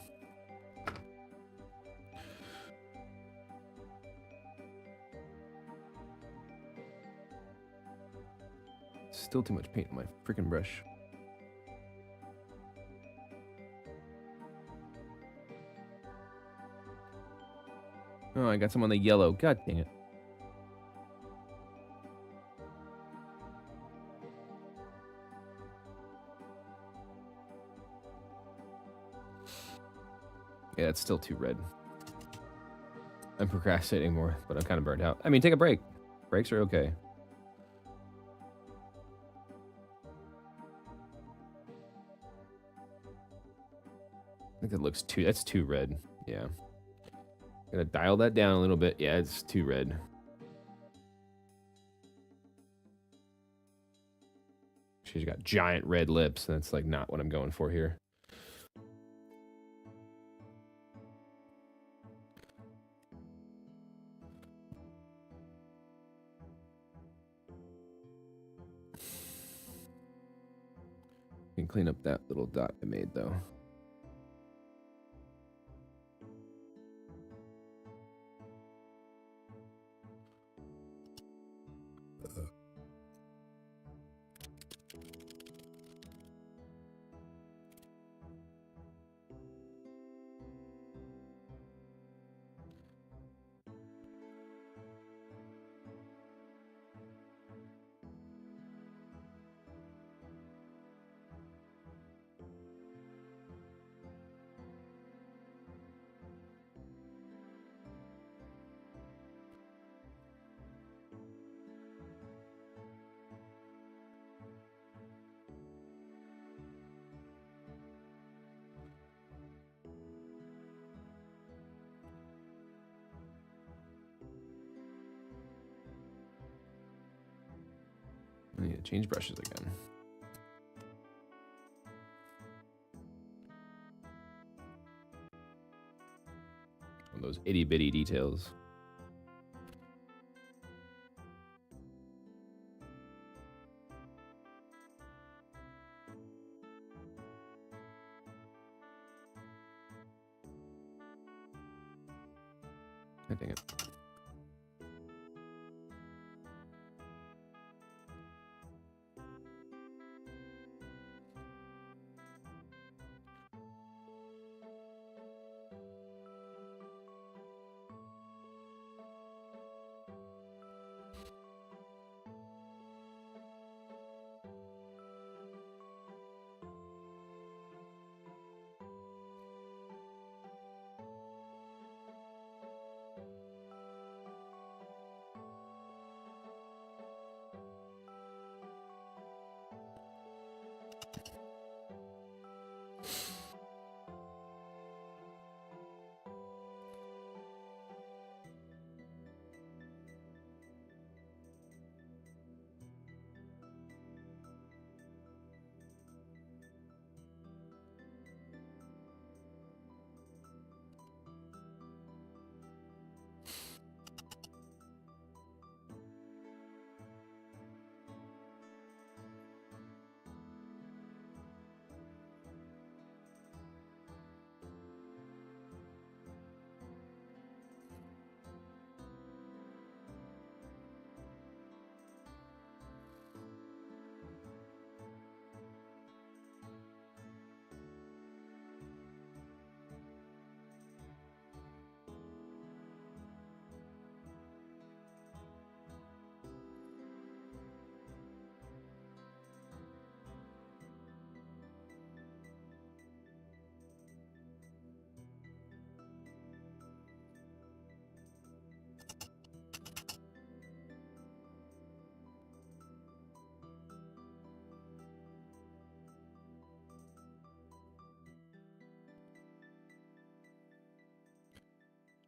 Still too much paint on my freaking brush. Oh, I got some on the yellow. God dang it. Yeah, it's still too red. I'm procrastinating more, but I'm kind of burned out. I mean, take a break. Breaks are okay. I think that looks too... That's too red. Yeah. Gonna dial that down a little bit. Yeah, it's too red. She's got giant red lips. That's like not what I'm going for here. You can clean up that little dot I made though. I need to change brushes again. Those itty bitty details. God dang it.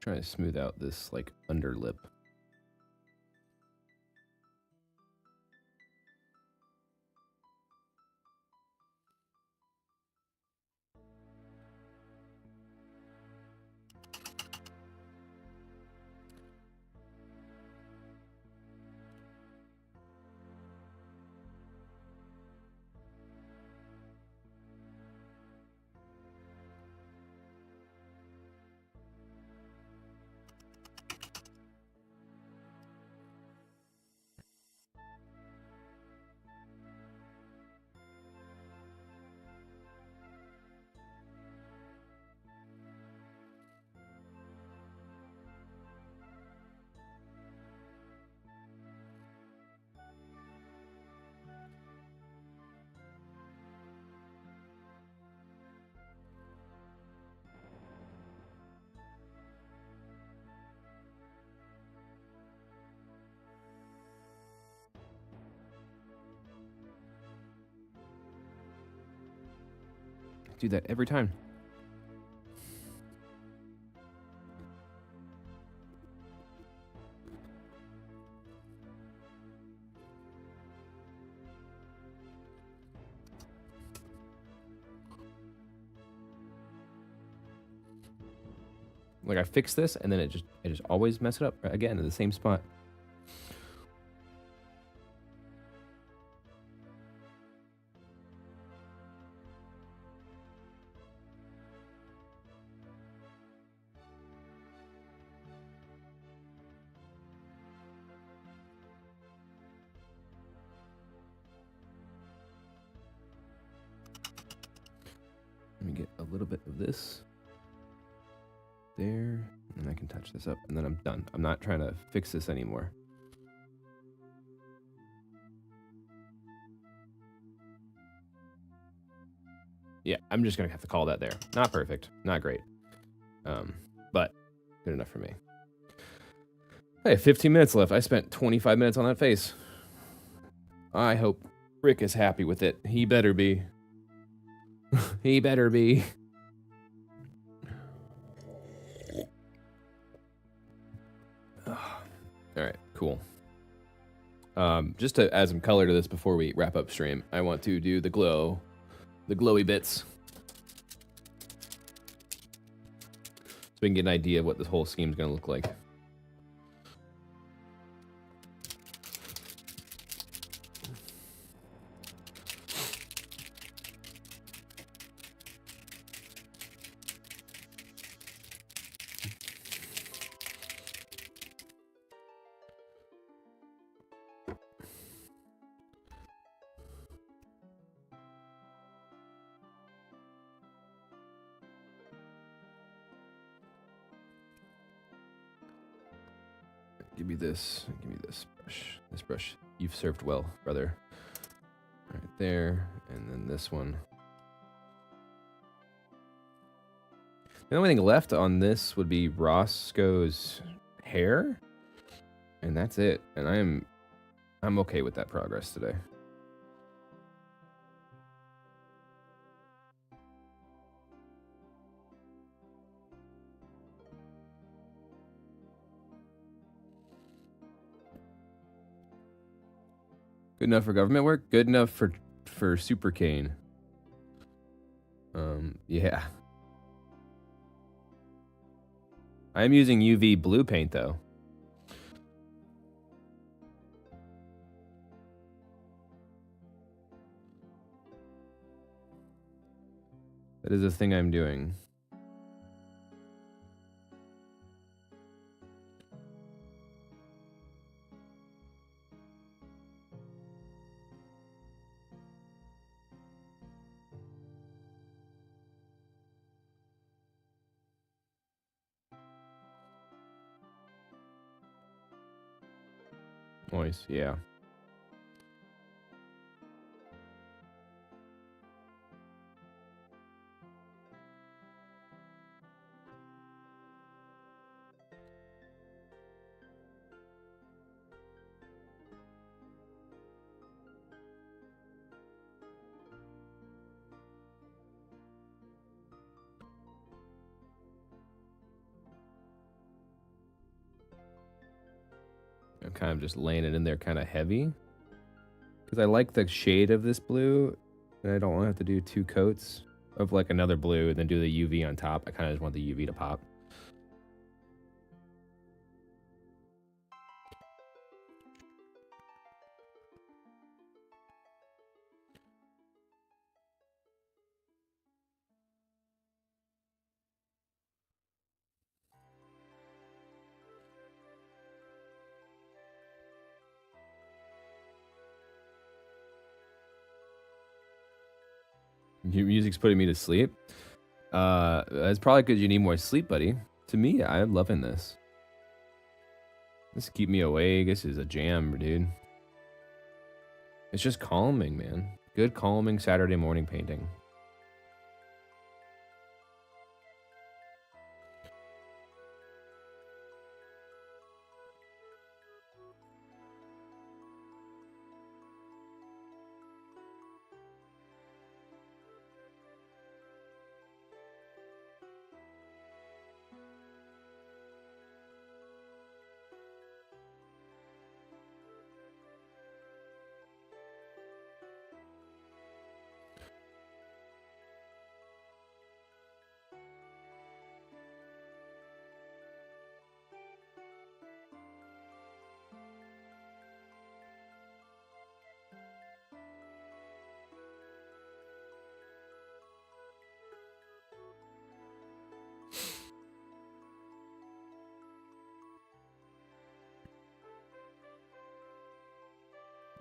Trying to smooth out this like under lip. Do that every time. Like I fix this and then I just always mess it up again in the same spot. Let me get a little bit of this there, and I can touch this up, and then I'm done. I'm not trying to fix this anymore. Yeah, I'm just gonna have to call that there. Not perfect, not great, but good enough for me. I have 15 minutes left. I spent 25 minutes on that face. I hope Rick is happy with it. He better be. He better be. Alright, cool. Just to add some color to this before we wrap up stream, I want to do the glowy bits. So we can get an idea of what this whole scheme is going to look like. Give me this. Give me this brush. This brush. You've served well, brother. Right there. And then this one. The only thing left on this would be Roscoe's hair. And that's it. And I'm okay with that progress today. Good enough for government work? Good enough for Super Cane. Yeah. I'm using UV blue paint though. That is a thing I'm doing. Noise, yeah. I'm kind of just laying it in there kind of heavy. Because I like the shade of this blue. And I don't want to have to do 2 coats of like another blue and then do the UV on top. I kind of just want the UV to pop. Your music's putting me to sleep. That's probably because you need more sleep, buddy. To me, I'm loving this. This keep me awake. This is a jam, dude. It's just calming, man. Good calming Saturday morning painting.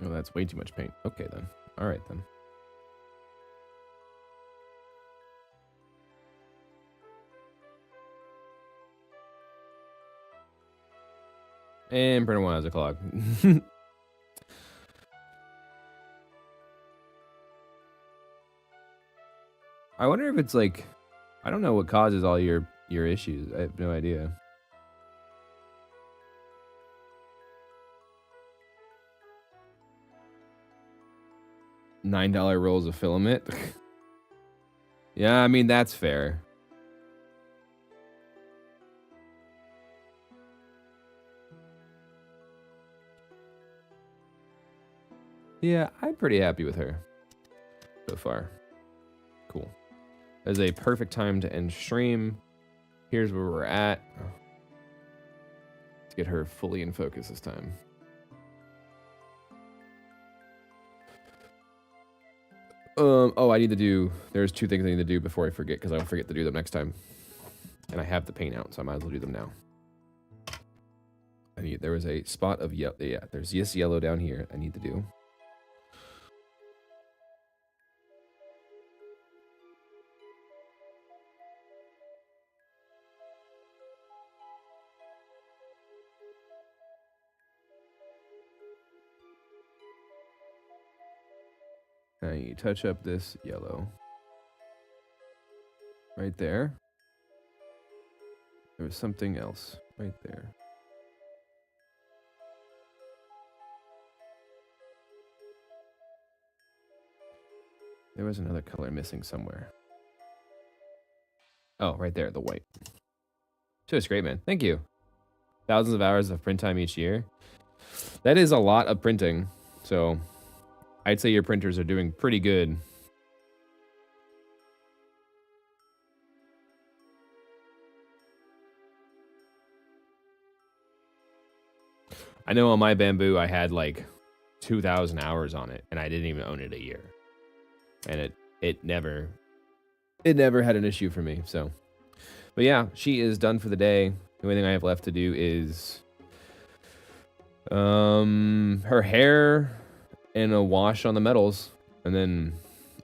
Oh, that's way too much paint. Okay, then. All right, then. And printer 1 has a clog. I wonder if it's like... I don't know what causes all your issues. I have no idea. $9 rolls of filament. Yeah, I mean, that's fair. Yeah, I'm pretty happy with her so far. Cool. That's a perfect time to end stream. Here's where we're at. Let's get her fully in focus this time. Oh, I need to do... There's 2 things I need to do before I forget, because I'll forget to do them next time. And I have the paint out, so I might as well do them now. There was a spot of yellow. Yeah, there's this yellow down here I need to do. Now you touch up this yellow. Right there. There was something else right there. There was another color missing somewhere. Oh, right there, the white. So it's great, man. Thank you. Thousands of hours of print time each year. That is a lot of printing. So I'd say your printers are doing pretty good. I know on my Bamboo, I had like 2,000 hours on it, and I didn't even own it a year. And it never had an issue for me. So, but yeah, she is done for the day. The only thing I have left to do is her hair and a wash on the metals, and then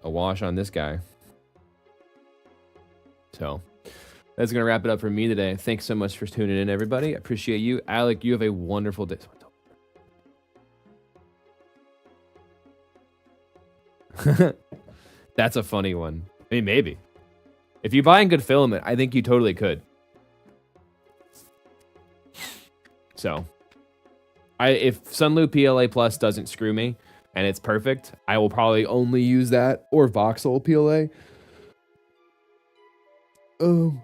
a wash on this guy. So that's gonna wrap it up for me today. Thanks so much for tuning in, everybody. I appreciate you. Alec, you have a wonderful day. That's a funny one. I mean, maybe. If you buy in good filament, I think you totally could. So, if Sunlu PLA Plus doesn't screw me and it's perfect, I will probably only use that or Voxel PLA. All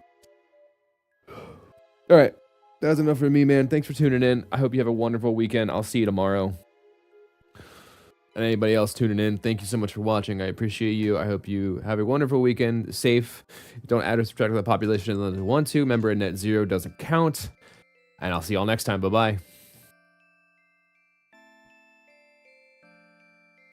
right. That's enough for me, man. Thanks for tuning in. I hope you have a wonderful weekend. I'll see you tomorrow. And anybody else tuning in, thank you so much for watching. I appreciate you. I hope you have a wonderful weekend. Safe. Don't add or subtract to the population unless you want to. Remember, a net zero doesn't count. And I'll see y'all next time. Bye-bye.